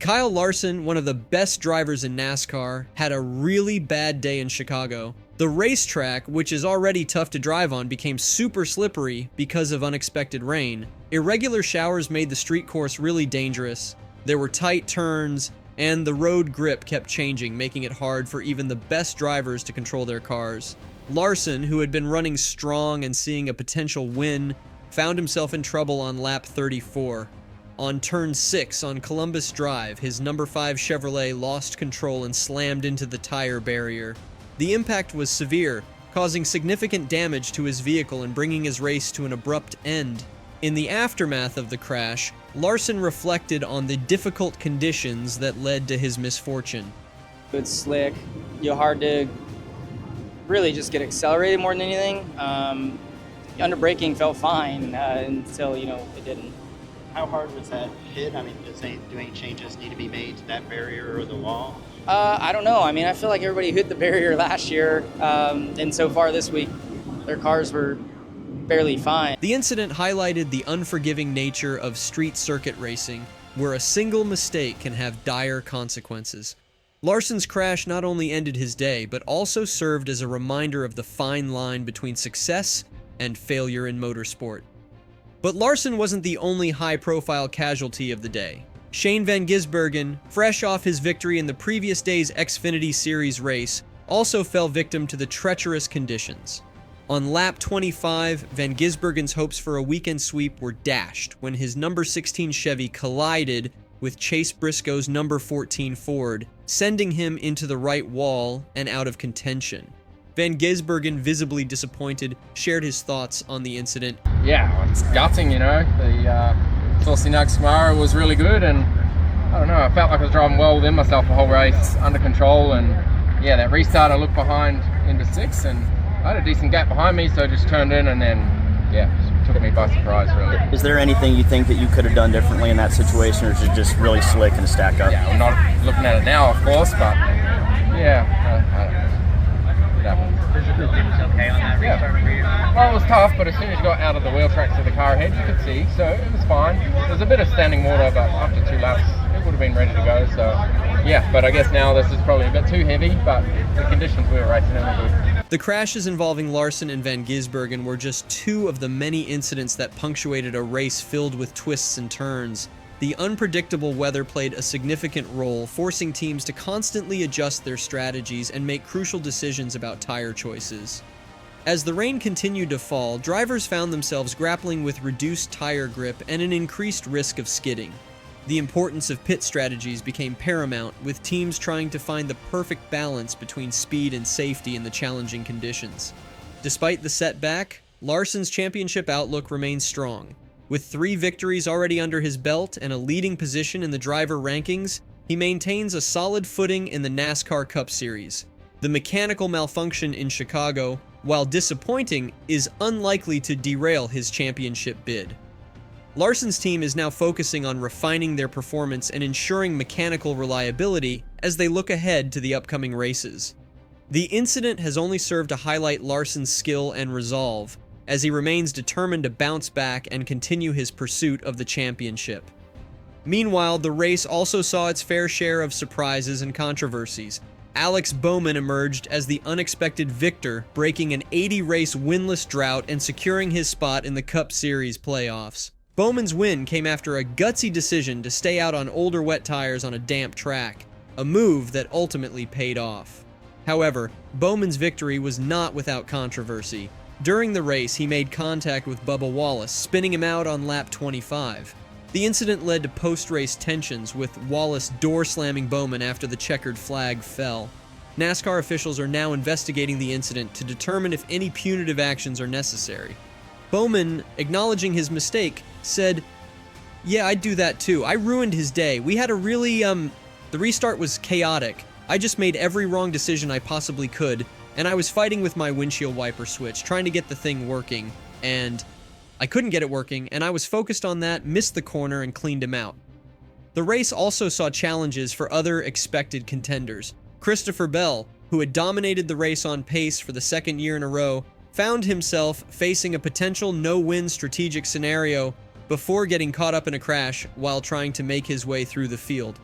Kyle Larson, one of the best drivers in NASCAR, had a really bad day in Chicago. The racetrack, which is already tough to drive on, became super slippery because of unexpected rain. Irregular showers made the street course really dangerous. There were tight turns, and the road grip kept changing, making it hard for even the best drivers to control their cars. Larson, who had been running strong and seeing a potential win, found himself in trouble on lap 34. On turn 6 on Columbus Drive, his number 5 Chevrolet lost control and slammed into the tire barrier. The impact was severe, causing significant damage to his vehicle and bringing his race to an abrupt end. In the aftermath of the crash, Larson reflected on the difficult conditions that led to his misfortune. It's slick, hard to really just get accelerated more than anything. Under braking felt fine until, it didn't. How hard was that hit? Do any changes need to be made to that barrier or the wall? I don't know. I feel like everybody hit the barrier last year, and so far this week, their cars were barely fine. The incident highlighted the unforgiving nature of street circuit racing, where a single mistake can have dire consequences. Larson's crash not only ended his day, but also served as a reminder of the fine line between success and failure in motorsport. But Larson wasn't the only high-profile casualty of the day. Shane Van Gisbergen, fresh off his victory in the previous day's Xfinity Series race, also fell victim to the treacherous conditions. On lap 25, Van Gisbergen's hopes for a weekend sweep were dashed when his number 16 Chevy collided with Chase Briscoe's number 14 Ford, sending him into the right wall and out of contention. Van Gisbergen, visibly disappointed, shared his thoughts on the incident. Yeah, it's gutting, The Torsinux Camaro was really good, and I don't know, I felt like I was driving well within myself the whole race, under control, and yeah, that restart I looked behind into 6, and I had a decent gap behind me, so I just turned in, and then, yeah, took me by surprise, really. Is there anything you think that you could have done differently in that situation, or is it just really slick and stack up? Yeah, I'm not looking at it now, of course, but yeah, I don't know. Physical things okay on that restart for you? Well, it was tough, but as soon as you got out of the wheel tracks of the car ahead, you could see, so it was fine. There was a bit of standing water, but after 2 laps, it would have been ready to go, so yeah, but I guess now this is probably a bit too heavy, but the conditions we were racing in were good. The crashes involving Larson and Van Gisbergen were just 2 of the many incidents that punctuated a race filled with twists and turns. The unpredictable weather played a significant role, forcing teams to constantly adjust their strategies and make crucial decisions about tire choices. As the rain continued to fall, drivers found themselves grappling with reduced tire grip and an increased risk of skidding. The importance of pit strategies became paramount, with teams trying to find the perfect balance between speed and safety in the challenging conditions. Despite the setback, Larson's championship outlook remains strong. With 3 victories already under his belt and a leading position in the driver rankings, he maintains a solid footing in the NASCAR Cup Series. The mechanical malfunction in Chicago, while disappointing, is unlikely to derail his championship bid. Larson's team is now focusing on refining their performance and ensuring mechanical reliability as they look ahead to the upcoming races. The incident has only served to highlight Larson's skill and resolve, as he remains determined to bounce back and continue his pursuit of the championship. Meanwhile, the race also saw its fair share of surprises and controversies. Alex Bowman emerged as the unexpected victor, breaking an 80-race winless drought and securing his spot in the Cup Series playoffs. Bowman's win came after a gutsy decision to stay out on older wet tires on a damp track, a move that ultimately paid off. However, Bowman's victory was not without controversy. During the race, he made contact with Bubba Wallace, spinning him out on lap 25. The incident led to post-race tensions, with Wallace door-slamming Bowman after the checkered flag fell. NASCAR officials are now investigating the incident to determine if any punitive actions are necessary. Bowman, acknowledging his mistake, said, "Yeah, I'd do that too. I ruined his day. We had a really, the restart was chaotic. I just made every wrong decision I possibly could, and I was fighting with my windshield wiper switch, trying to get the thing working, and I couldn't get it working, and I was focused on that, missed the corner, and cleaned him out." The race also saw challenges for other expected contenders. Christopher Bell, who had dominated the race on pace for the 2nd year in a row, found himself facing a potential no-win strategic scenario before getting caught up in a crash while trying to make his way through the field.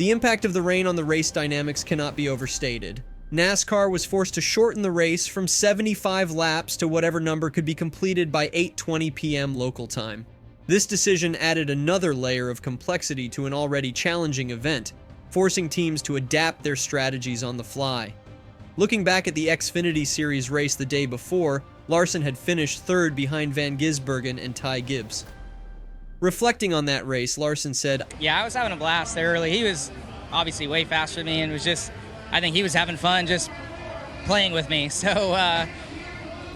The impact of the rain on the race dynamics cannot be overstated. NASCAR was forced to shorten the race from 75 laps to whatever number could be completed by 8:20 p.m. local time. This decision added another layer of complexity to an already challenging event, forcing teams to adapt their strategies on the fly. Looking back at the Xfinity Series race the day before, Larson had finished third behind Van Gisbergen and Ty Gibbs. Reflecting on that race, Larson said, Yeah, I was having a blast there early. He was obviously way faster than me, and I think he was having fun just playing with me. So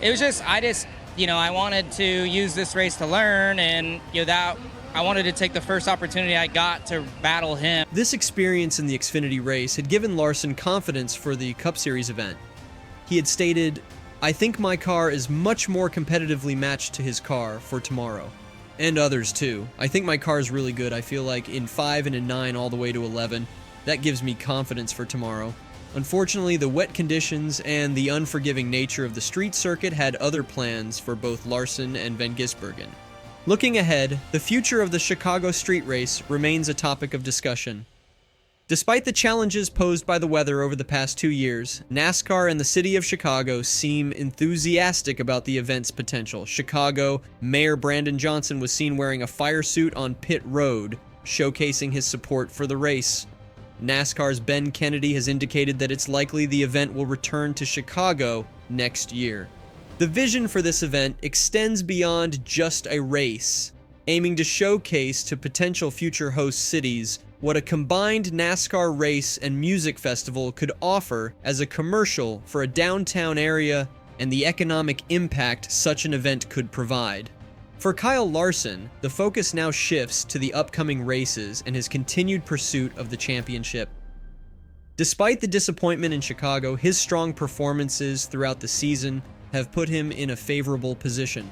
it was I wanted to use this race to learn, and I wanted to take the first opportunity I got to battle him. This experience in the Xfinity race had given Larson confidence for the Cup Series event. He had stated, "I think my car is much more competitively matched to his car for tomorrow." And others too. "I think my car is really good. I feel like in 5 and in 9 all the way to 11. That gives me confidence for tomorrow." Unfortunately, the wet conditions and the unforgiving nature of the street circuit had other plans for both Larson and Van Gisbergen. Looking ahead, the future of the Chicago street race remains a topic of discussion. Despite the challenges posed by the weather over the past 2 years, NASCAR and the city of Chicago seem enthusiastic about the event's potential. Chicago Mayor Brandon Johnson was seen wearing a fire suit on pit road, showcasing his support for the race. NASCAR's Ben Kennedy has indicated that it's likely the event will return to Chicago next year. The vision for this event extends beyond just a race, aiming to showcase to potential future host cities what a combined NASCAR race and music festival could offer as a commercial for a downtown area and the economic impact such an event could provide. For Kyle Larson, the focus now shifts to the upcoming races and his continued pursuit of the championship. Despite the disappointment in Chicago, his strong performances throughout the season have put him in a favorable position.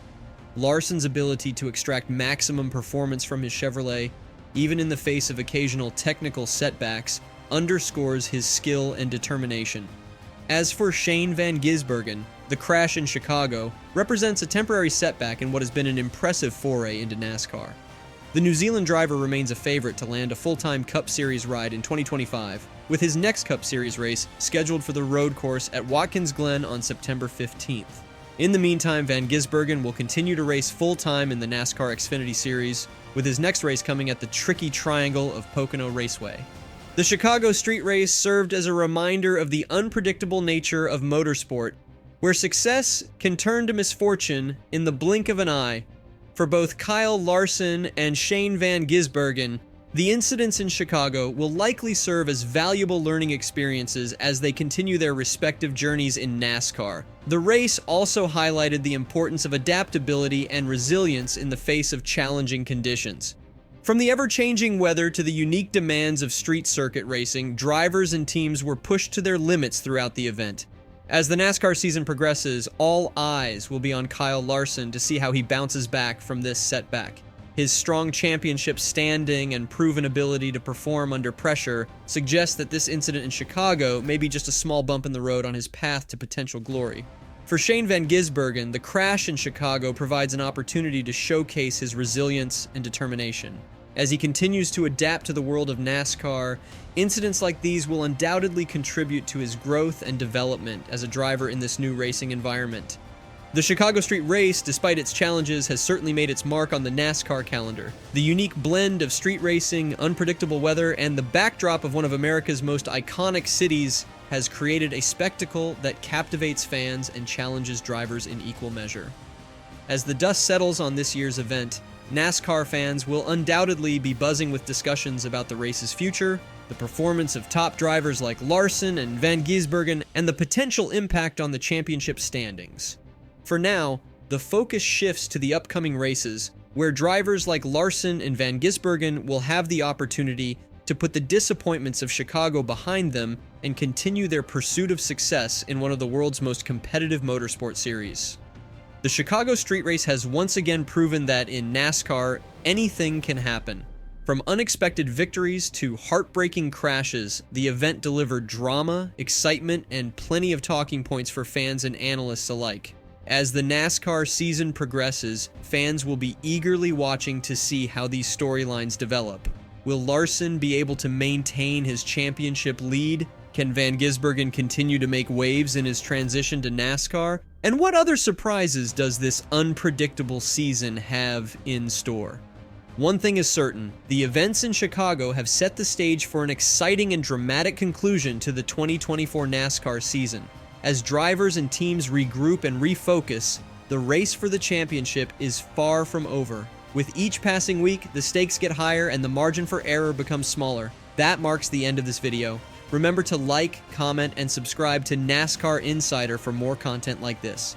Larson's ability to extract maximum performance from his Chevrolet, even in the face of occasional technical setbacks, underscores his skill and determination. As for Shane Van Gisbergen, the crash in Chicago represents a temporary setback in what has been an impressive foray into NASCAR. The New Zealand driver remains a favorite to land a full-time Cup Series ride in 2025, with his next Cup Series race scheduled for the road course at Watkins Glen on September 15th. In the meantime, Van Gisbergen will continue to race full-time in the NASCAR Xfinity Series, with his next race coming at the tricky triangle of Pocono Raceway. The Chicago street race served as a reminder of the unpredictable nature of motorsport, where success can turn to misfortune in the blink of an eye. For both Kyle Larson and Shane Van Gisbergen, the incidents in Chicago will likely serve as valuable learning experiences as they continue their respective journeys in NASCAR. The race also highlighted the importance of adaptability and resilience in the face of challenging conditions. From the ever-changing weather to the unique demands of street circuit racing, drivers and teams were pushed to their limits throughout the event. As the NASCAR season progresses, all eyes will be on Kyle Larson to see how he bounces back from this setback. His strong championship standing and proven ability to perform under pressure suggest that this incident in Chicago may be just a small bump in the road on his path to potential glory. For Shane Van Gisbergen, the crash in Chicago provides an opportunity to showcase his resilience and determination. As he continues to adapt to the world of NASCAR, incidents like these will undoubtedly contribute to his growth and development as a driver in this new racing environment. The Chicago Street Race, despite its challenges, has certainly made its mark on the NASCAR calendar. The unique blend of street racing, unpredictable weather, and the backdrop of one of America's most iconic cities has created a spectacle that captivates fans and challenges drivers in equal measure. As the dust settles on this year's event, NASCAR fans will undoubtedly be buzzing with discussions about the race's future, the performance of top drivers like Larson and Van Gisbergen, and the potential impact on the championship standings. For now, the focus shifts to the upcoming races, where drivers like Larson and Van Gisbergen will have the opportunity to put the disappointments of Chicago behind them and continue their pursuit of success in one of the world's most competitive motorsport series. The Chicago Street Race has once again proven that in NASCAR, anything can happen. From unexpected victories to heartbreaking crashes, the event delivered drama, excitement, and plenty of talking points for fans and analysts alike. As the NASCAR season progresses, fans will be eagerly watching to see how these storylines develop. Will Larson be able to maintain his championship lead? Can Van Gisbergen continue to make waves in his transition to NASCAR? And what other surprises does this unpredictable season have in store? One thing is certain, the events in Chicago have set the stage for an exciting and dramatic conclusion to the 2024 NASCAR season. As drivers and teams regroup and refocus, the race for the championship is far from over. With each passing week, the stakes get higher and the margin for error becomes smaller. That marks the end of this video. Remember to like, comment, and subscribe to NASCAR Insider for more content like this.